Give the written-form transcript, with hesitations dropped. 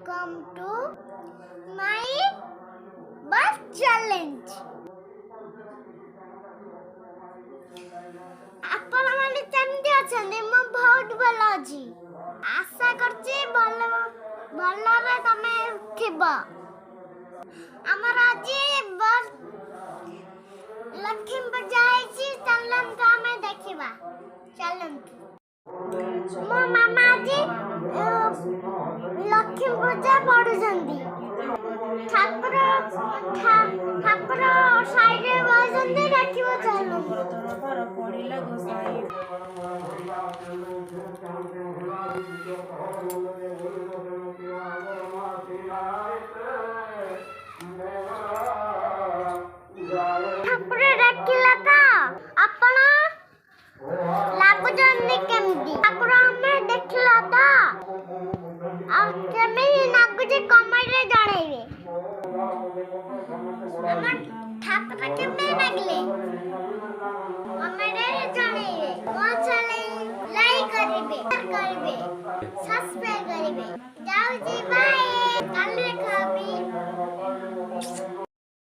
welcome to my bus challenge. ଆପଣମାନେ କେମିତି ଅଛନ୍ତି? ମୁଁ ବହୁତ ଭଲ ଅଛି। ଆଶା କରୁଛି ଭଲରେ ତମେ ଥିବ। ଆମର ଆଜି ଲକ୍ଷ୍ମୀ ପୂଜା ହେଇଛି, ଚାଲନ୍ତୁ ଆମେ ଦେଖିବା। ଚାଲନ୍ତୁ। ମୋ ମାମା ଆଜି ଲକ୍ଷ୍ମୀ ପୂଜା ପଢୁଛନ୍ତି। ଠାକୁର ସାଇଡରେ ବସିଛନ୍ତି, ଦେଖିବ ଚାଲନ୍ତୁ। ଠାକୁର ଡାକିଲା ତ ଆପଣ ଲାଗୁଛନ୍ତି କେମିତି? ଠାକୁର ଆମେ ଦେଖିଲା ତ ଆଉ କେମିତି ଲାଗୁଛି କମେଣ୍ଟରେ ଜଣେଇବେ। ଆମ ଠାକୁର କେମିତି ଲାଗିଲେ କମେଣ୍ଟରେ ଜଣେଇବେ। ମୋ ଚ୍ୟାନେଲ ଲାଇକ୍ କରିବେ, ସବସ୍କ୍ରାଇବ କରିବେ। ଯାଉଛି, ବାଏ।